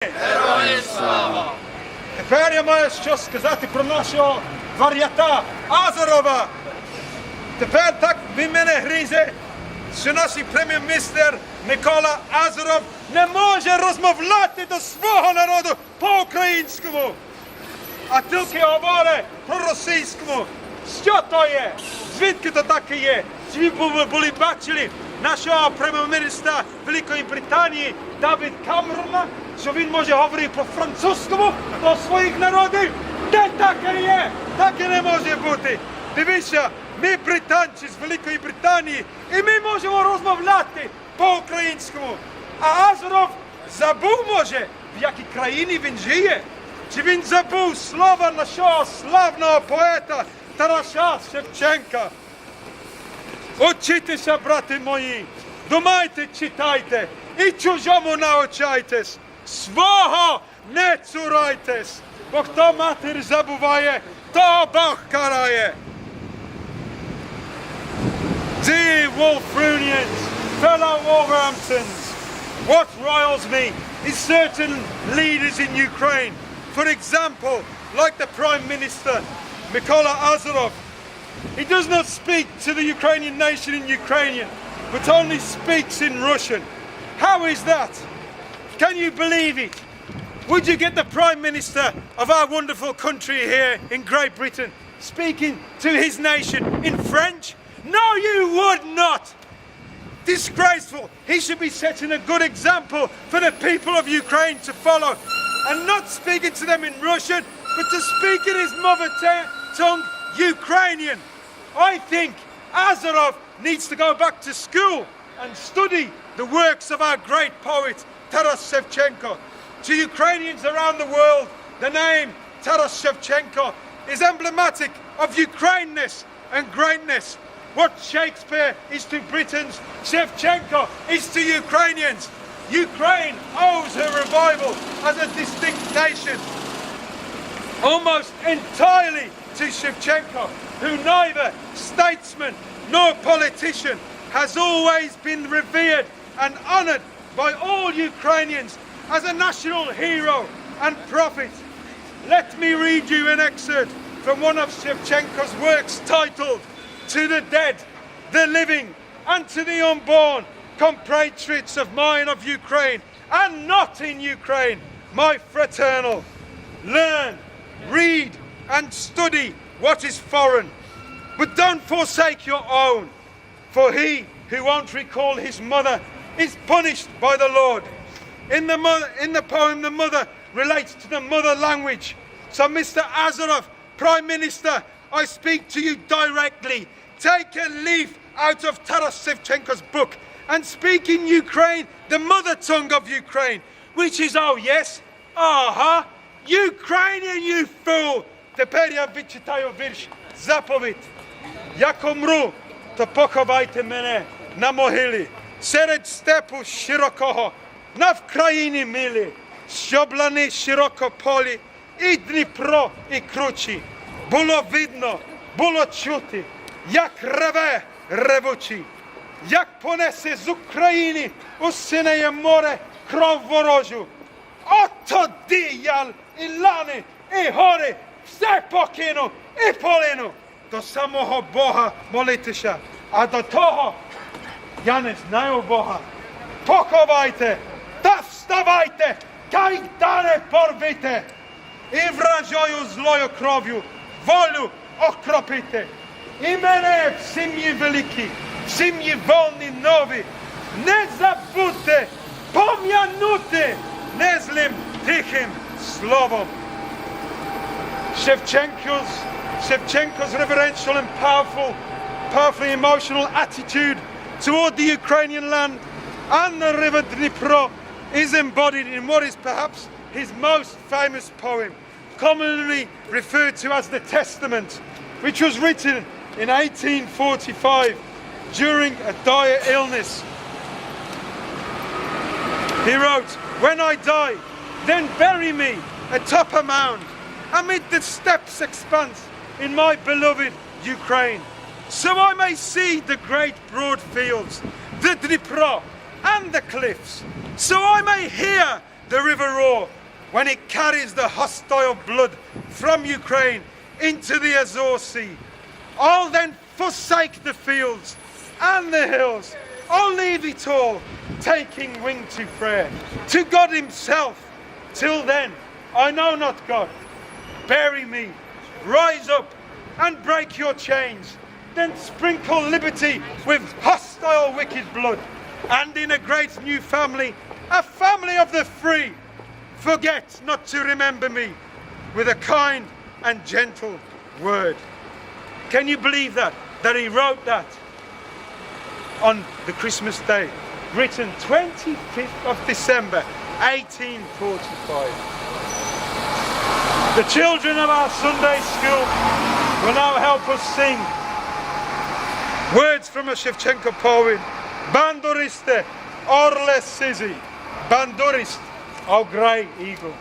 Героям слава! Тепер я маю що сказати про нашого вар'ята Азарова. Тепер так він мене гризе, що наш прем'єр-міністр Микола Азаров не може розмовляти до свого народу по-українському, а тільки говорить по-російському. Що то є? Звідки то таке є? Чи ви були бачили нашого прем'єр-міністра Великої Британії Давід Камерона, що він може говорити по-французькому до своїх народів? Де таке є? Таке не може бути. Дивіться, ми британці з Великої Британії, і ми можемо розмовляти по-українському. А Азаров забув, може, в якій країні він жиє? Чи він забув слова нашого славного поета Тараса Шевченка? Учітеся, брати мої, думайте, читайте і чужому навчайтесь. Свого не цурайтесь, бо хто матір забуває, то Бог карає. Dear Wolverhamptonians, fellow Wolverhamptons, what riles me is certain leaders in Ukraine. For example, like the Prime Minister, Mykola Azarov. He does not speak to the Ukrainian nation in Ukrainian, but only speaks in Russian. How is that? Can you believe it? Would you get the Prime Minister of our wonderful country here in Great Britain speaking to his nation in French? No, you would not! Disgraceful! He should be setting a good example for the people of Ukraine to follow, and not speaking to them in Russian, but to speak in his mother tongue, Ukrainian. I think Azarov needs to go back to school and study the works of our great poet, Taras Shevchenko. To Ukrainians around the world, the name Taras Shevchenko is emblematic of Ukraineness and greatness. What Shakespeare is to Britons, Shevchenko is to Ukrainians. Ukraine owes her revival as a distinct nation almost entirely to Shevchenko, who neither statesman nor politician has always been revered and honoured by all Ukrainians as a national hero and prophet. Let me read you an excerpt from one of Shevchenko's works titled "To the dead, the living, and to the unborn, compatriots of mine of Ukraine, and not in Ukraine, my fraternal. Learn, read, and study what is foreign, but don't forsake your own, for he who won't recall his mother is punished by the Lord." In the poem, the mother relates to the mother language. So, Mr. Azarov, Prime Minister, I speak to you directly. Take a leaf out of Taras Shevchenko's book and speak in Ukraine, the mother tongue of Ukraine, which is, oh yes, Ukrainian, you fool! Тепер я відчитаю вірш, заповідь. Як умру, то поховайте мене на могилі, серед степу широкого, на Вкраїні милі, щоб лани широкополі, і Дніпро, і кручі. Було видно, було чути, як реве ревучий, як понесе з України у синеє море кров ворожу. От тоді я і лани, і гори, все покину і полину до самого Бога молитися. А до того я не знаю Бога. Поховайте та вставайте, кайдани порвите і вражою злою кров'ю волю окропите. І мене в сім'ї великі, в сім'ї вольні нові, не забудьте пом'янути незлим тихим словом. Shevchenko's reverential and powerfully emotional attitude toward the Ukrainian land and the river Dnipro is embodied in what is perhaps his most famous poem, commonly referred to as the Testament, which was written in 1845 during a dire illness. He wrote, "When I die, then bury me atop a mound, amid the steppes expanse in my beloved Ukraine, so I may see the great broad fields, the Dnipro and the cliffs, so I may hear the river roar when it carries the hostile blood from Ukraine into the Azure Sea. I'll then forsake the fields and the hills. I'll leave it all, taking wing to prayer, to God himself. Till then, I know not God. Bury me, rise up and break your chains. Then sprinkle liberty with hostile wicked blood. And in a great new family, a family of the free, forget not to remember me with a kind and gentle word. Can you believe that? That he wrote that on the Christmas day, written 25th of December, 1845. The children of our Sunday school will now help us sing words from a Shevchenko poem. Banduriste, orle sizi, bandurist, o grey eagle.